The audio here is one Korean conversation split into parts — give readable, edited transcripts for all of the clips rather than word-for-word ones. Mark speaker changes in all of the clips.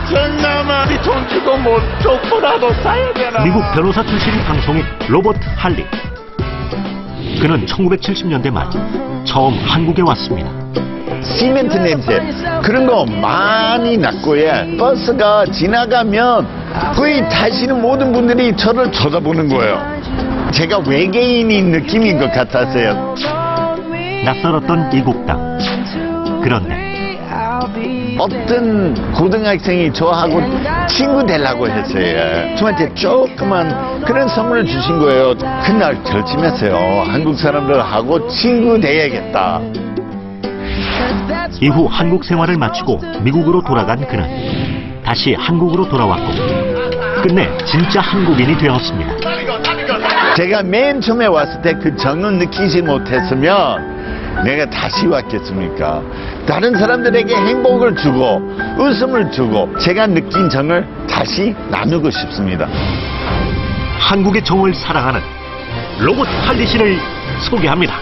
Speaker 1: 정남아, 돈 주고 뭐 쪽보라도 사야 되나?
Speaker 2: 미국 변호사 출신인 방송인 로버트 할리. 그는 1970년대 말 처음 한국에 왔습니다.
Speaker 1: 시멘트 냄새 그런 거 많이 났고요. 버스가 지나가면 거의 타시는 모든 분들이 저를 쳐다보는 거예요. 제가 외계인인 느낌인 것 같았어요.
Speaker 2: 낯설었던 이국 땅. 그런데
Speaker 1: 어떤 고등학생이 저하고 친구 되려고 했어요. 저한테 조그만 그런 선물을 주신 거예요. 그날 결심했어요. 한국 사람들하고 친구 돼야겠다.
Speaker 2: 이후 한국 생활을 마치고 미국으로 돌아간 그는 다시 한국으로 돌아왔고 끝내 진짜 한국인이 되었습니다.
Speaker 1: 제가 맨 처음에 왔을 때 그 정을 느끼지 못했으면 내가 다시 왔겠습니까? 다른 사람들에게 행복을 주고 웃음을 주고 제가 느낀 정을 다시 나누고 싶습니다.
Speaker 2: 한국의 정을 사랑하는 로봇 할리 씨를 소개합니다.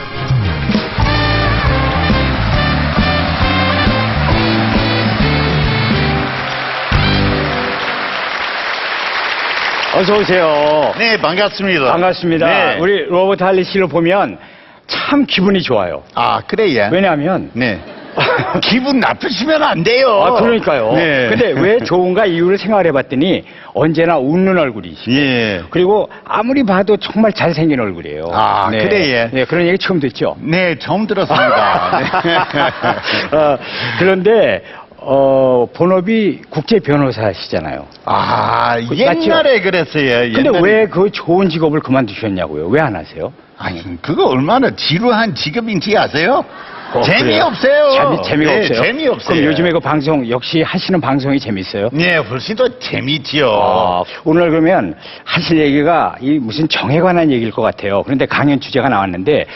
Speaker 3: 어서 오세요.
Speaker 1: 네, 반갑습니다.
Speaker 3: 반갑습니다.
Speaker 1: 네.
Speaker 3: 우리 로버트 할리 씨를 보면 참 기분이 좋아요.
Speaker 1: 아, 그래요?
Speaker 3: 왜냐하면
Speaker 1: 네. 기분 나쁘시면 안 돼요.
Speaker 3: 아, 그러니까요.
Speaker 1: 네.
Speaker 3: 근데 왜 좋은가 이유를 생각해 봤더니 언제나 웃는 얼굴이시고
Speaker 1: 예.
Speaker 3: 그리고 아무리 봐도 정말 잘생긴 얼굴이에요.
Speaker 1: 아,
Speaker 3: 네.
Speaker 1: 그래요?
Speaker 3: 네, 그런 얘기 처음 듣죠?
Speaker 1: 네, 처음 들었습니다. 네.
Speaker 3: 그런데 본업이 국제 변호사시잖아요.
Speaker 1: 아,
Speaker 3: 맞죠?
Speaker 1: 옛날에 그랬어요.
Speaker 3: 근데
Speaker 1: 옛날에.
Speaker 3: 왜 그 좋은 직업을 그만두셨냐고요? 왜 안 하세요?
Speaker 1: 아니, 그거 얼마나 지루한 직업인지 아세요? 재미없어요.
Speaker 3: 재미가
Speaker 1: 네,
Speaker 3: 없어요?
Speaker 1: 재미없어요.
Speaker 3: 그럼 요즘에 그 방송, 역시 하시는 방송이 재밌어요?
Speaker 1: 네, 훨씬 더 재미지요.
Speaker 3: 오늘 그러면 하실 얘기가 이 무슨 정에 관한 얘기일 것 같아요. 그런데 강연 주제가 나왔는데,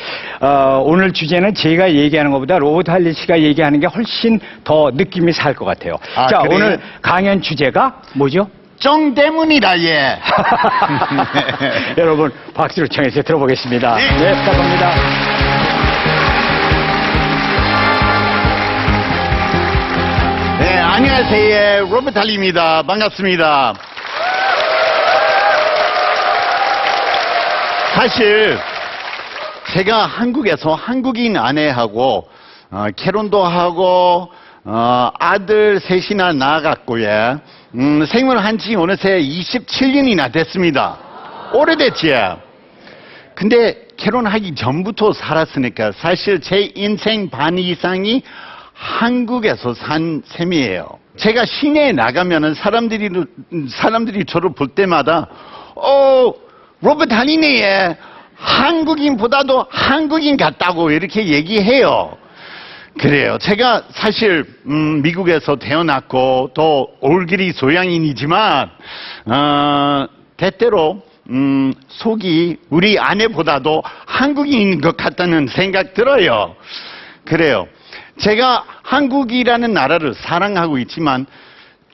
Speaker 3: 오늘 주제는 제가 얘기하는 것보다 로버트 할리 씨가 얘기하는 게 훨씬 더 느낌이 살 것 같아요.
Speaker 1: 아,
Speaker 3: 자,
Speaker 1: 그래요?
Speaker 3: 오늘 강연 주제가 뭐죠?
Speaker 1: 정 때문이라, 예.
Speaker 3: 여러분, 박수를 청해서 들어보겠습니다.
Speaker 1: 네.
Speaker 3: 네, 부탁합니다.
Speaker 1: 네, 안녕하세요. 로버트 할리입니다. 반갑습니다. 사실 제가 한국에서 한국인 아내하고 결혼도 하고 아들 셋이나 낳아갔고요. 생활한 지 어느새 27년이나 됐습니다. 오래됐지요. 근데 결혼하기 전부터 살았으니까 사실 제 인생 반 이상이 한국에서 산 셈이에요. 제가 시내에 나가면은 사람들이 저를 볼 때마다 로버트 할리네 한국인보다도 한국인 같다고 이렇게 얘기해요. 그래요. 제가 사실 미국에서 태어났고 또 얼굴이 소양인이지만 때때로 속이 우리 아내보다도 한국인인 것 같다는 생각 들어요. 그래요. 제가 한국이라는 나라를 사랑하고 있지만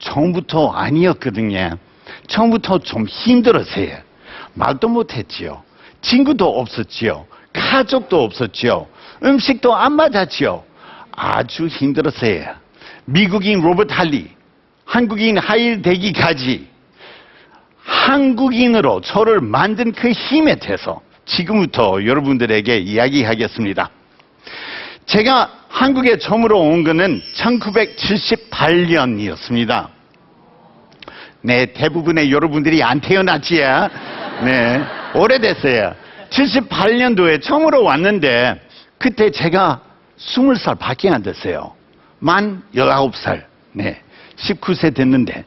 Speaker 1: 처음부터 아니었거든요. 처음부터 좀 힘들었어요. 말도 못했지요. 친구도 없었지요. 가족도 없었지요. 음식도 안 맞았지요. 아주 힘들었어요. 미국인 로버트 할리, 한국인 하일 되기까지 한국인으로 저를 만든 그 힘에 대해서 지금부터 여러분들에게 이야기하겠습니다. 제가 한국에 처음으로 온 거는 1978년이었습니다. 네, 대부분의 여러분들이 안 태어났지요. 네, 오래됐어요. 78년도에 처음으로 왔는데 그때 제가 20살 밖에 안 됐어요. 만 19살. 네, 19세 됐는데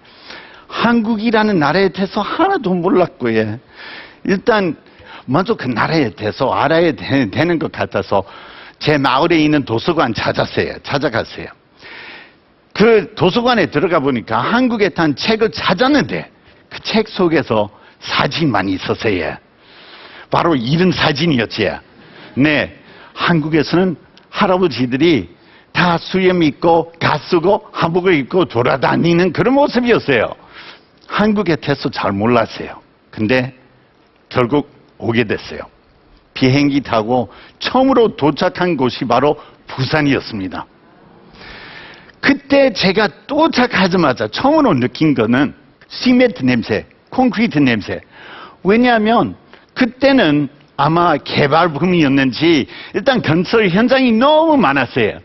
Speaker 1: 한국이라는 나라에 대해서 하나도 몰랐고요. 일단 먼저 그 나라에 대해서 알아야 되는 것 같아서 제 마을에 있는 도서관 찾아갔어요. 그 도서관에 들어가 보니까 한국에 탄 책을 찾았는데 그 책 속에서 사진만 있었어요. 바로 이런 사진이었지요. 네, 한국에서는 할아버지들이 다 수염 입고 갓 쓰고 한복을 입고 돌아다니는 그런 모습이었어요. 한국에 대해서 잘 몰랐어요. 근데 결국 오게 됐어요. 비행기 타고 처음으로 도착한 곳이 바로 부산이었습니다. 그때 그때 제가 도착하자마자 처음으로 느낀 거는 시멘트 냄새, 콘크리트 냄새. 왜냐하면 그때는 아마 개발붐이었는지 일단 건설 현장이 너무 많았어요.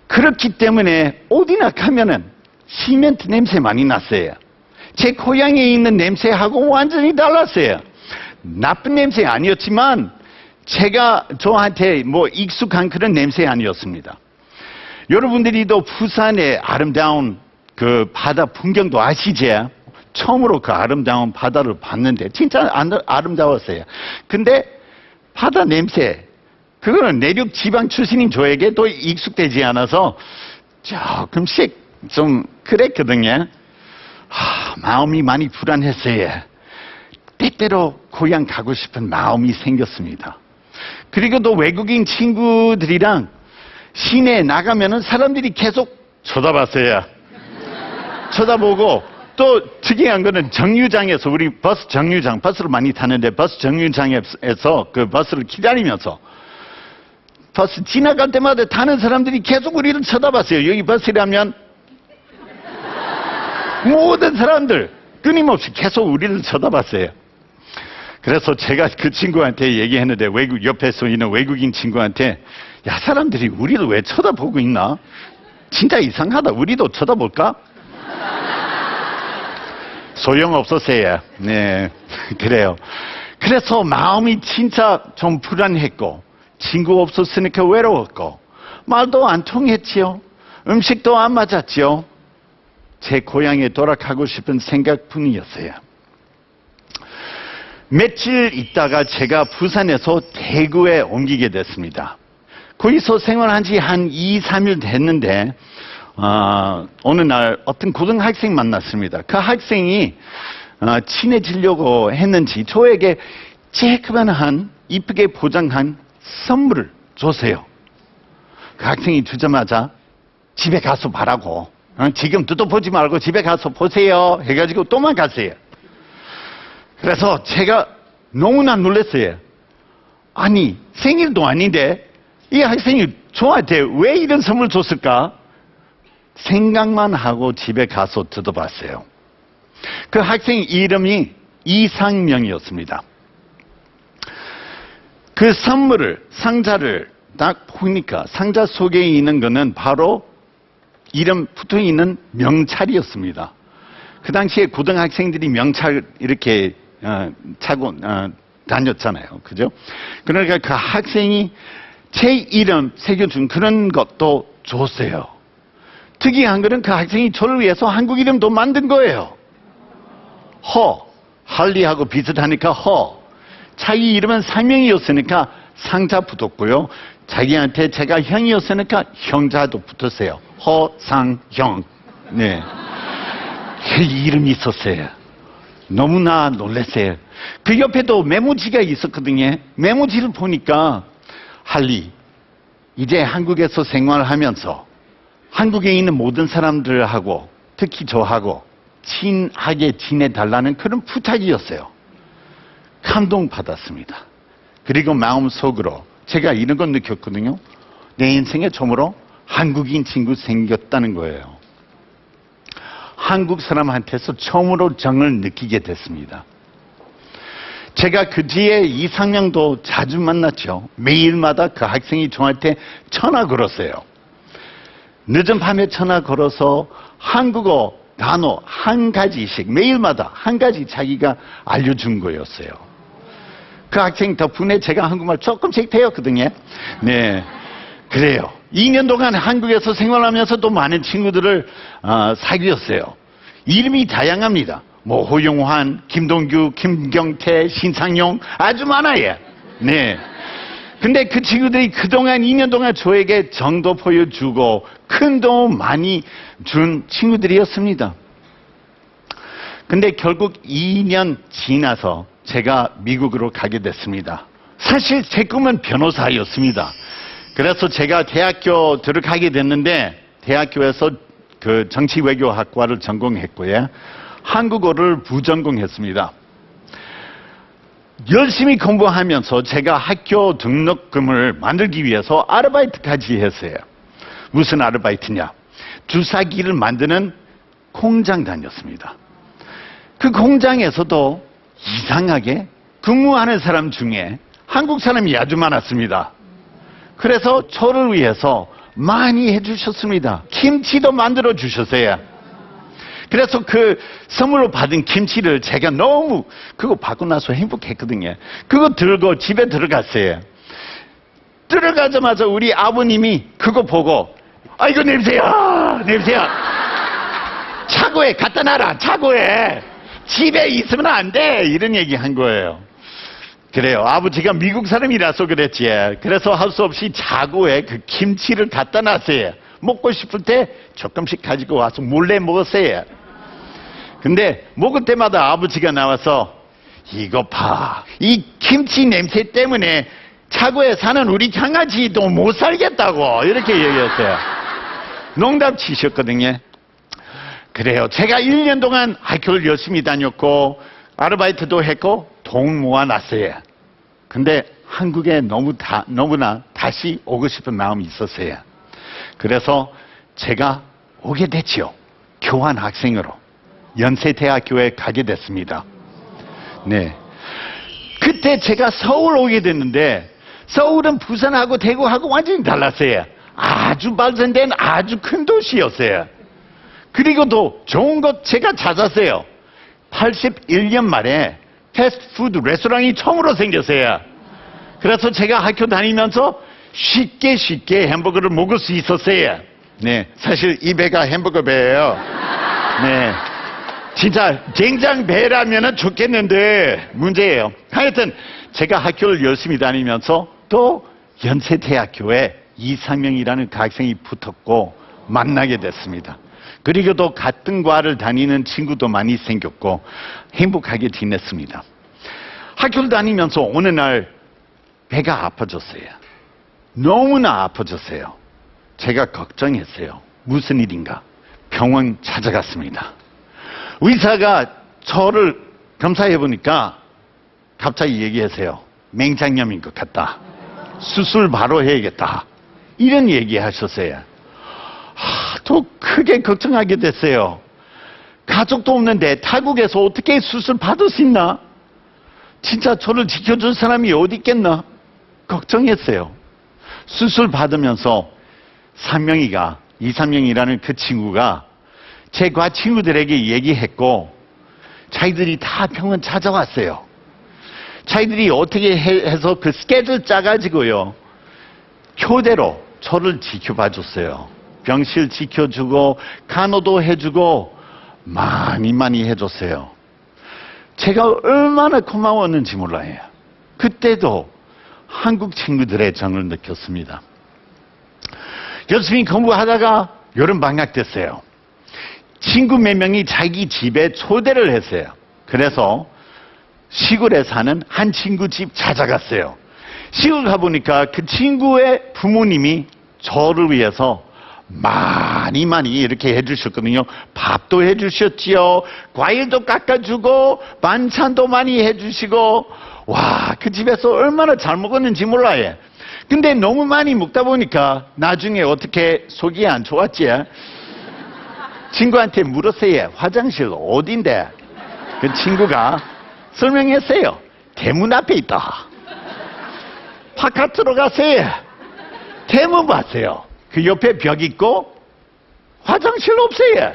Speaker 1: 그렇기 때문에 어디나 가면은 시멘트 냄새 많이 났어요. 제 고향에 있는 냄새하고 완전히 달랐어요. 나쁜 냄새 아니었지만 저한테 익숙한 그런 냄새 아니었습니다. 여러분들이도 부산의 아름다운 그 바다 풍경도 아시죠? 처음으로 그 아름다운 바다를 봤는데 진짜 아름다웠어요. 근데 바다 냄새, 그거는 내륙 지방 출신인 저에게 또 익숙되지 않아서 조금씩 좀 그랬거든요. 마음이 많이 불안했어요. 때때로 고향 가고 싶은 마음이 생겼습니다. 그리고 또 외국인 친구들이랑 시내에 나가면은 사람들이 계속 쳐다봤어요. 쳐다보고 또 특이한 거는 정류장에서 우리 버스 정류장, 버스를 많이 타는데 버스 정류장에서 그 버스를 기다리면서 버스 지나갈 때마다 타는 사람들이 계속 우리를 쳐다봤어요. 여기 버스라면 모든 사람들 끊임없이 계속 우리를 쳐다봤어요. 그래서 제가 그 친구한테 얘기했는데 옆에서 있는 외국인 친구한테 야, 사람들이 우리를 왜 쳐다보고 있나? 진짜 이상하다. 우리도 쳐다볼까? 소용없었어요. 네, 그래요. 그래서 마음이 진짜 좀 불안했고 친구 없었으니까 외로웠고 말도 안 통했지요. 음식도 안 맞았지요. 제 고향에 돌아가고 싶은 생각뿐이었어요. 며칠 있다가 제가 부산에서 대구에 옮기게 됐습니다. 거기서 생활한 지 한 2, 3일 됐는데 어느 날 어떤 고등학생 만났습니다. 그 학생이 친해지려고 했는지 저에게 쬐끄만한 이쁘게 포장한 선물을 줬어요. 그 학생이 주자마자 집에 가서 봐라고, 지금 뜯어보지 말고 집에 가서 보세요 해가지고 도망갔어요. 그래서 제가 너무나 놀랐어요. 아니, 생일도 아닌데 이 학생이 저한테 왜 이런 선물 줬을까? 생각만 하고 집에 가서 뜯어봤어요. 그 학생 이름이 이상명이었습니다. 그 상자를 딱 보니까 상자 속에 있는 거는 바로 이름 붙어 있는 명찰이었습니다. 그 당시에 고등학생들이 명찰 이렇게 차고 다녔잖아요. 그죠? 그러니까 그 학생이 제 이름 새겨준 그런 것도 줬어요. 특이한 거는 그 학생이 저를 위해서 한국 이름도 만든 거예요. 할리하고 비슷하니까 자기 이름은 상명이었으니까 상자 붙었고요. 자기한테 제가 형이었으니까 형자도 붙었어요. 허상형. 네. 그 이름이 있었어요. 너무나 놀랐어요. 그 옆에도 메모지가 있었거든요. 메모지를 보니까 할리, 이제 한국에서 생활하면서 한국에 있는 모든 사람들하고 특히 저하고 친하게 지내달라는 그런 부탁이었어요. 감동받았습니다. 그리고 마음속으로 제가 이런 건 느꼈거든요. 내 인생에 처음으로 한국인 친구 생겼다는 거예요. 한국 사람한테서 처음으로 정을 느끼게 됐습니다. 제가 그 뒤에 이상명도 자주 만났죠. 매일마다 그 학생이 저한테 전화 걸었어요. 늦은 밤에 전화 걸어서 한국어 단어 한 가지씩 매일마다 한 가지 자기가 알려준 거였어요. 그 학생 덕분에 제가 한국말 조금씩 배웠거든요. 네, 그래요. 2년 동안 한국에서 생활하면서도 많은 친구들을 사귀었어요. 이름이 다양합니다. 호용환, 김동규, 김경태, 신상용 아주 많아요. 네. 근데 그 친구들이 그동안 2년 동안 저에게 정도 보여주고 큰 도움 많이 준 친구들이었습니다. 근데 결국 2년 지나서 제가 미국으로 가게 됐습니다. 사실 제 꿈은 변호사였습니다. 그래서 제가 대학교 들어가게 됐는데 대학교에서 그 정치외교학과를 전공했고요. 한국어를 부전공했습니다. 열심히 공부하면서 제가 학교 등록금을 만들기 위해서 아르바이트까지 했어요. 무슨 아르바이트냐? 주사기를 만드는 공장 다녔습니다. 그 공장에서도 이상하게 근무하는 사람 중에 한국 사람이 아주 많았습니다. 그래서 저를 위해서 많이 해주셨습니다. 김치도 만들어 주셨어요. 그래서 그 선물로 받은 김치를 제가 너무 그거 받고 나서 행복했거든요. 그거 들고 집에 들어갔어요. 들어가자마자 우리 아버님이 그거 보고 아이고 냄새야 차고에 갖다 놔라 차고에 집에 있으면 안 돼 이런 얘기 한 거예요. 그래요. 아버지가 미국 사람이라서 그랬지. 그래서 할 수 없이 차고에 그 김치를 갖다 놨어요. 먹고 싶을 때 조금씩 가지고 와서 몰래 먹었어요. 근데 먹을 때마다 아버지가 나와서 이거 봐. 이 김치 냄새 때문에 차고에 사는 우리 강아지도 못 살겠다고 이렇게 얘기했어요. 농담 치셨거든요. 그래요. 제가 1년 동안 학교를 열심히 다녔고 아르바이트도 했고 돈 모아놨어요. 근데 한국에 너무나 다시 오고 싶은 마음이 있었어요. 그래서 제가 오게 됐지요. 교환 학생으로 연세대학교에 가게 됐습니다. 네. 그때 제가 서울 오게 됐는데 서울은 부산하고 대구하고 완전히 달랐어요. 아주 발전된 아주 큰 도시였어요. 그리고 또 좋은 것 제가 찾았어요. 81년 말에 패스트푸드 레스토랑이 처음으로 생겼어요. 그래서 제가 학교 다니면서 쉽게 햄버거를 먹을 수 있었어요. 네, 사실 이 배가 햄버거 배예요. 네, 진짜 쟁장 배라면 좋겠는데 문제예요. 하여튼 제가 학교를 열심히 다니면서 또 연세대학교에 이상명이라는 그 학생이 붙었고 만나게 됐습니다. 그리고 또 같은 과를 다니는 친구도 많이 생겼고 행복하게 지냈습니다. 학교를 다니면서 어느 날 배가 아파졌어요. 너무나 아파졌어요. 제가 걱정했어요. 무슨 일인가? 병원 찾아갔습니다. 의사가 저를 검사해 보니까 갑자기 얘기하세요. 맹장염인 것 같다. 수술 바로 해야겠다. 이런 얘기 하셨어요. 또 크게 걱정하게 됐어요. 가족도 없는데 타국에서 어떻게 수술 받을 수 있나? 진짜 저를 지켜줄 사람이 어디 있겠나? 걱정했어요. 수술 받으면서 이삼명이라는 그 친구가 제 과 친구들에게 얘기했고 자기들이 다 병원 찾아왔어요. 자기들이 어떻게 해서 그 스케줄 짜가지고요. 교대로 저를 지켜봐 줬어요. 병실 지켜주고 간호도 해주고 많이 해줬어요. 제가 얼마나 고마웠는지 몰라요. 그때도 한국 친구들의 정을 느꼈습니다. 열심히 공부하다가 여름 방학 됐어요. 친구 몇 명이 자기 집에 초대를 했어요. 그래서 시골에 사는 한 친구 집 찾아갔어요. 시골 가보니까 그 친구의 부모님이 저를 위해서 많이 이렇게 해주셨거든요. 밥도 해주셨지요. 과일도 깎아주고 반찬도 많이 해주시고 와, 그 집에서 얼마나 잘 먹었는지 몰라요. 근데 너무 많이 먹다 보니까 나중에 어떻게 속이 안 좋았지? 친구한테 물었어요. 화장실 어딘데? 그 친구가 설명했어요. 대문 앞에 있다. 바깥으로 가세요. 대문 봤어요. 그 옆에 벽 있고 화장실 없어요.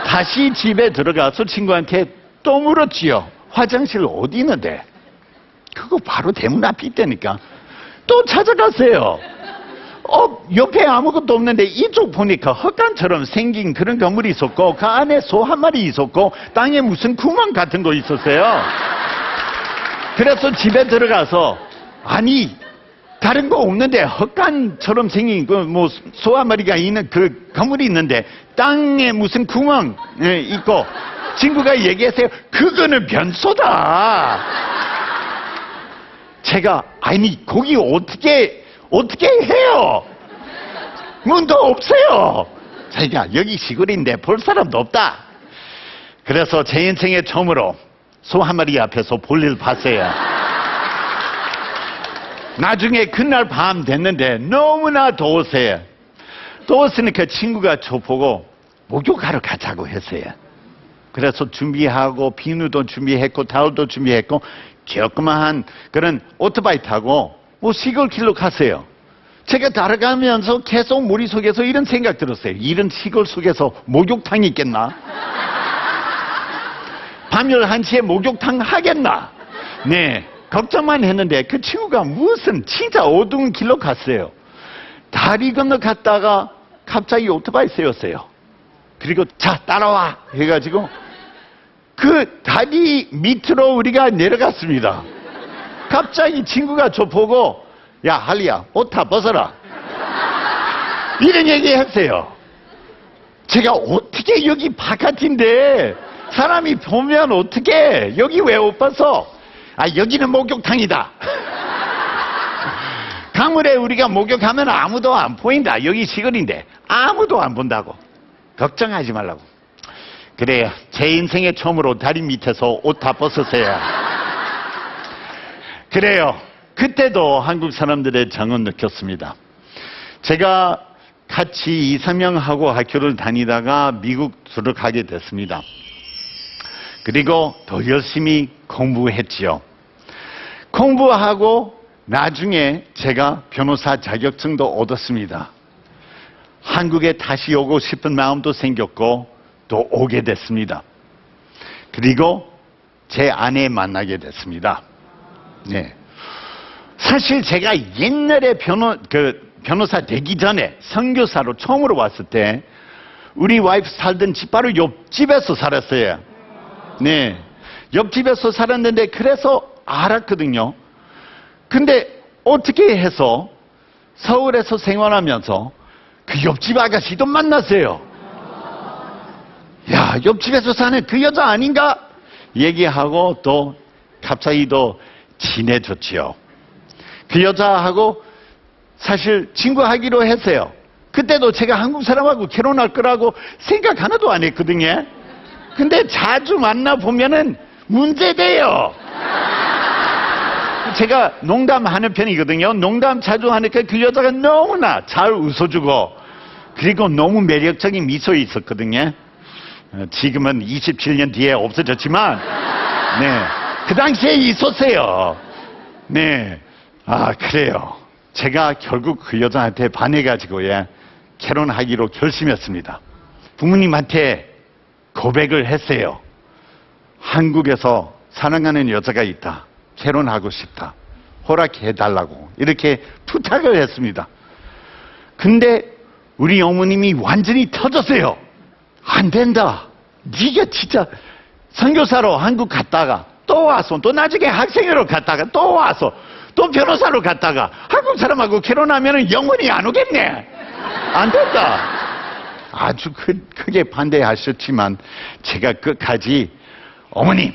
Speaker 1: 다시 집에 들어가서 친구한테 또 물었지요. 화장실 어디 있는데? 그거 바로 대문 앞에 있다니까. 또 찾아갔어요. 옆에 아무것도 없는데 이쪽 보니까 헛간처럼 생긴 그런 건물이 있었고 그 안에 소 한 마리 있었고 땅에 무슨 구멍 같은 거 있었어요. 그래서 집에 들어가서 아니 다른 거 없는데 헛간처럼 생긴 그 뭐 소 한 마리가 있는 그 건물이 있는데 땅에 무슨 구멍 있고 친구가 얘기했어요. 그거는 변소다. 제가 아니 거기 어떻게 해요? 문도 없어요. 자기가 여기 시골인데 볼 사람도 없다. 그래서 제 인생의 처음으로 소 한 마리 앞에서 볼일 봤어요. 나중에 그날 밤 됐는데 너무나 더웠어요. 더웠으니까 친구가 저보고 목욕하러 가자고 했어요. 그래서 준비하고 비누도 준비했고 타올도 준비했고 조그마한 그런 오토바이 타고 뭐 시골길로 갔어요. 제가 따라가면서 계속 머릿속에서 이런 생각 들었어요. 이런 시골 속에서 목욕탕이 있겠나? 밤 11시에 목욕탕 하겠나? 네, 걱정만 했는데 그 친구가 무슨 진짜 어두운 길로 갔어요. 다리 건너갔다가 갑자기 오토바이 세웠어요. 그리고 자 따라와 해가지고 그 다리 밑으로 우리가 내려갔습니다. 갑자기 친구가 저 보고 야 할리야 옷 다 벗어라 이런 얘기 했어요. 제가 어떻게 여기 바깥인데 사람이 보면 어떻게 여기 왜 옷 벗어? 아 여기는 목욕탕이다. 강물에 우리가 목욕하면 아무도 안 보인다. 여기 시골인데 아무도 안 본다고. 걱정하지 말라고. 그래요. 제 인생에 처음으로 다리 밑에서 옷 다 벗었어요. 그래요. 그때도 한국 사람들의 정은 느꼈습니다. 제가 같이 2, 3명하고 학교를 다니다가 미국 들어가게 됐습니다. 그리고 더 열심히 공부했지요. 공부하고 나중에 제가 변호사 자격증도 얻었습니다. 한국에 다시 오고 싶은 마음도 생겼고 또 오게 됐습니다. 그리고 제 아내 만나게 됐습니다. 네. 사실 제가 옛날에 변호사 되기 전에 선교사로 처음으로 왔을 때 우리 와이프 살던 집 바로 옆집에서 살았어요. 네. 옆집에서 살았는데 그래서 알았거든요. 근데 어떻게 해서 서울에서 생활하면서 그 옆집 아가씨도 만났어요. 야, 옆집에서 사는 그 여자 아닌가? 얘기하고 또 갑자기 또 친해졌지요. 그 여자하고 사실 친구하기로 했어요. 그때도 제가 한국 사람하고 결혼할 거라고 생각 하나도 안 했거든요. 근데 자주 만나보면은 문제돼요. 제가 농담하는 편이거든요. 농담 자주 하니까 그 여자가 너무나 잘 웃어주고 그리고 너무 매력적인 미소 있었거든요. 지금은 27년 뒤에 없어졌지만 네, 그 당시에 있었어요. 네, 아 그래요. 제가 결국 그 여자한테 반해가지고 결혼하기로 결심했습니다. 부모님한테 고백을 했어요. 한국에서 사랑하는 여자가 있다. 결혼하고 싶다. 허락해달라고 이렇게 부탁을 했습니다. 근데 우리 어머님이 완전히 터졌어요. 안 된다. 네가 진짜 선교사로 한국 갔다가 또 와서 또 나중에 학생으로 갔다가 또 와서 또 변호사로 갔다가 한국 사람하고 결혼하면 영원히 안 오겠네. 안 된다. 아주 크게 반대하셨지만 제가 끝까지 어머님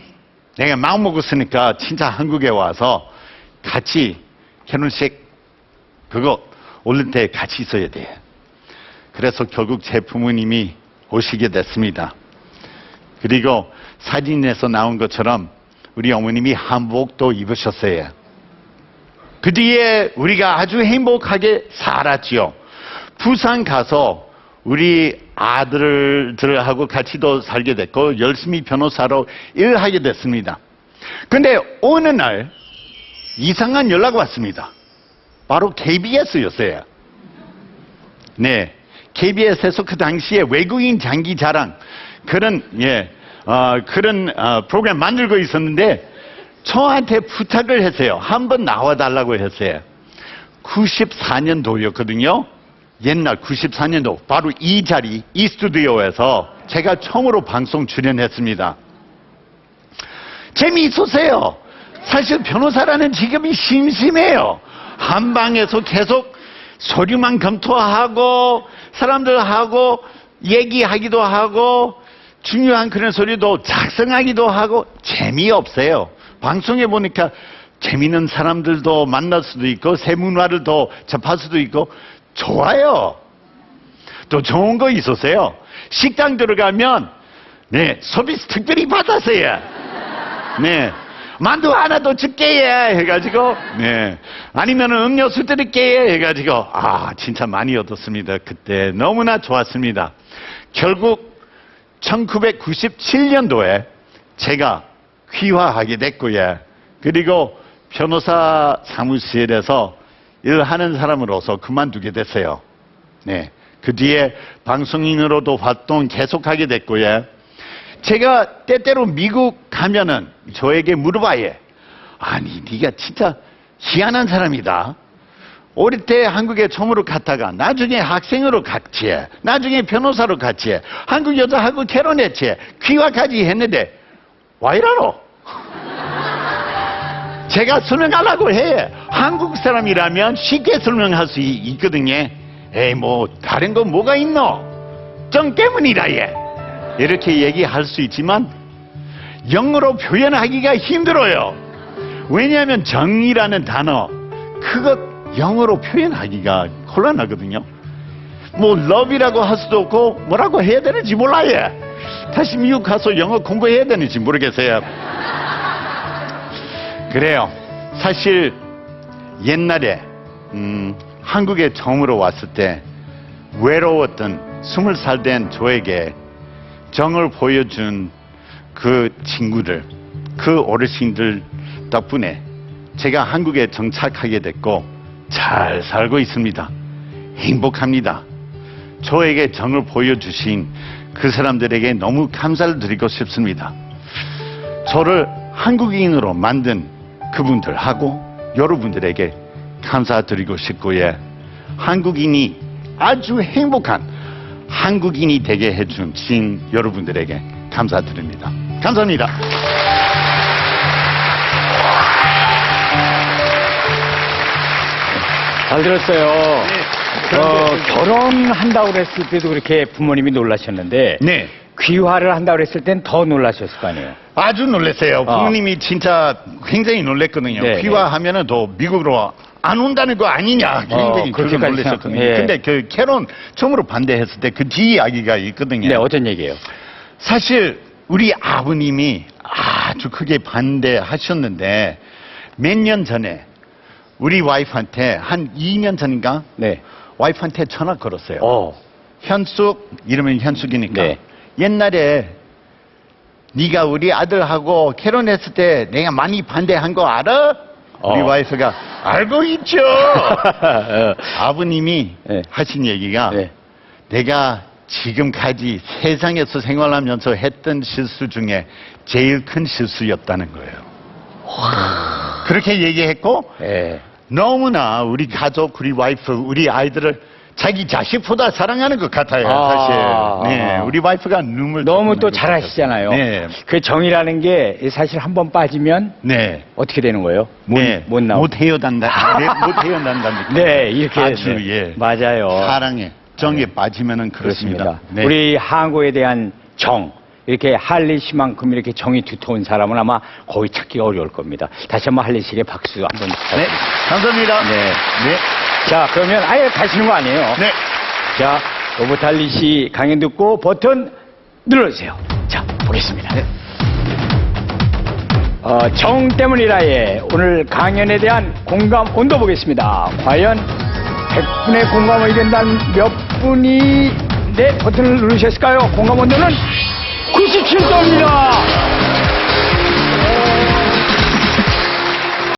Speaker 1: 내가 마음 먹었으니까 진짜 한국에 와서 같이 결혼식 그거 올릴 때 같이 있어야 돼. 그래서 결국 제 부모님이 오시게 됐습니다. 그리고 사진에서 나온 것처럼 우리 어머님이 한복도 입으셨어요. 그 뒤에 우리가 아주 행복하게 살았지요. 부산 가서 우리 아들들하고 같이도 살게 됐고 열심히 변호사로 일하게 됐습니다. 근데 어느 날 이상한 연락 왔습니다. 바로 KBS였어요. 네, KBS에서 그 당시에 외국인 장기 자랑 그런 프로그램 만들고 있었는데 저한테 부탁을 했어요. 한번 나와달라고 했어요. 94년도였거든요. 옛날 94년도 바로 이 자리, 이 스튜디오에서 제가 처음으로 방송 출연했습니다. 재미있었어요. 사실 변호사라는 직업이 심심해요. 한 방에서 계속 서류만 검토하고 사람들하고 얘기하기도 하고 중요한 그런 소리도 작성하기도 하고 재미없어요. 방송에 보니까 재미있는 사람들도 만날 수도 있고 새 문화를 더 접할 수도 있고 좋아요. 또 좋은 거 있었어요. 식당 들어가면 네 서비스 특별히 받았어요. 네 만두 하나 더 줄게 해가지고 네. 아니면은 음료수 드릴게 해가지고 진짜 많이 얻었습니다. 그때 너무나 좋았습니다. 결국 1997년도에 제가 귀화하게 됐고요. 그리고 변호사 사무실에서 일하는 사람으로서 그만두게 됐어요. 네. 그 뒤에 방송인으로도 활동 계속하게 됐고요. 제가 때때로 미국 가면은 저에게 물어봐요. 아니, 네가 진짜 희한한 사람이다. 어릴 때 한국에 처음으로 갔다가 나중에 학생으로 갔지. 나중에 변호사로 갔지. 한국 여자하고 결혼했지. 귀화까지 했는데 와 이러노? 제가 설명하려고 해. 한국 사람이라면 쉽게 설명할 수 있거든요. 에이 뭐 다른 거 뭐가 있노? 정 때문이다 얘. 이렇게 얘기할 수 있지만 영어로 표현하기가 힘들어요. 왜냐하면 정이라는 단어 그것 영어로 표현하기가 곤란하거든요. 뭐 love이라고 할 수도 없고 뭐라고 해야 되는지 몰라요. 다시 미국 가서 영어 공부해야 되는지 모르겠어요. 그래요. 사실 옛날에 한국에 처음으로 왔을 때 외로웠던 20살 된 저에게 정을 보여준 그 친구들, 그 어르신들 덕분에 제가 한국에 정착하게 됐고 잘 살고 있습니다. 행복합니다. 저에게 정을 보여주신 그 사람들에게 너무 감사를 드리고 싶습니다. 저를 한국인으로 만든 그분들하고 여러분들에게 감사드리고 싶고요. 한국인이 아주 행복한 한국인이 되게 해주신 여러분들에게 감사드립니다. 감사합니다.
Speaker 3: 잘 들었어요. 결혼한다고 그랬을 때도 그렇게 부모님이 놀라셨는데
Speaker 1: 네.
Speaker 3: 귀화를 한다고 그랬을 땐 더 놀라셨을 거 아니에요.
Speaker 1: 아주 놀랐어요. 부모님이 진짜 굉장히 놀랬거든요.
Speaker 3: 네,
Speaker 1: 귀화하면은 더 미국으로 안 온다는 거 아니냐. 굉장히
Speaker 3: 그렇게까지
Speaker 1: 놀랐었거든요.
Speaker 3: 예.
Speaker 1: 근데 그 결혼 처음으로 반대했을 때 그 뒤 이야기가 있거든요.
Speaker 3: 네, 어떤 얘기예요?
Speaker 1: 사실 우리 아버님이 아주 크게 반대하셨는데 몇 년 전에 우리 와이프한테 한 2년 전인가
Speaker 3: 네.
Speaker 1: 와이프한테 전화 걸었어요. 현숙, 이름은 현숙이니까.
Speaker 3: 네.
Speaker 1: 옛날에 네가 우리 아들하고 결혼했을 때 내가 많이 반대한 거 알아? 우리 와이프가 알고 있죠. 아버님이
Speaker 3: 네.
Speaker 1: 하신 얘기가
Speaker 3: 네.
Speaker 1: 내가 지금까지 세상에서 생활하면서 했던 실수 중에 제일 큰 실수였다는 거예요. 그렇게 얘기했고
Speaker 3: 네.
Speaker 1: 너무나 우리 가족, 우리 와이프, 우리 아이들을 자기 자식보다 사랑하는 것 같아요. 사실. 네, 우리 와이프가 눈물
Speaker 3: 너무 또
Speaker 1: 것
Speaker 3: 잘하시잖아요.
Speaker 1: 같아요. 네,
Speaker 3: 그 정이라는 게 사실 한 번 빠지면
Speaker 1: 네,
Speaker 3: 어떻게 되는 거예요? 못 나오고.
Speaker 1: 못 헤어난다. 네, 못 헤어난다니까.
Speaker 3: 네, 이렇게.
Speaker 1: 아주
Speaker 3: 네.
Speaker 1: 예.
Speaker 3: 맞아요.
Speaker 1: 사랑에 정에 빠지면은 그렇습니다. 네.
Speaker 3: 우리 항구에 대한 정, 이렇게 할리 씨만큼 이렇게 정이 두터운 사람은 아마 거의 찾기가 어려울 겁니다. 다시 한번 할리 씨에게 박수 한번
Speaker 1: 네,
Speaker 3: 부탁드립니다.
Speaker 1: 감사합니다.
Speaker 3: 네.
Speaker 1: 네,
Speaker 3: 자, 그러면 아예 가시는 거 아니에요?
Speaker 1: 네.
Speaker 3: 자, 로봇 할리 씨 강연 듣고 버튼 눌러주세요. 자, 보겠습니다.
Speaker 1: 네.
Speaker 3: 정 때문이라의 오늘 강연에 대한 공감 온도 보겠습니다. 과연 100분의 공감 의견단 몇 분이 네 버튼을 누르셨을까요? 공감 온도는 97도입니다.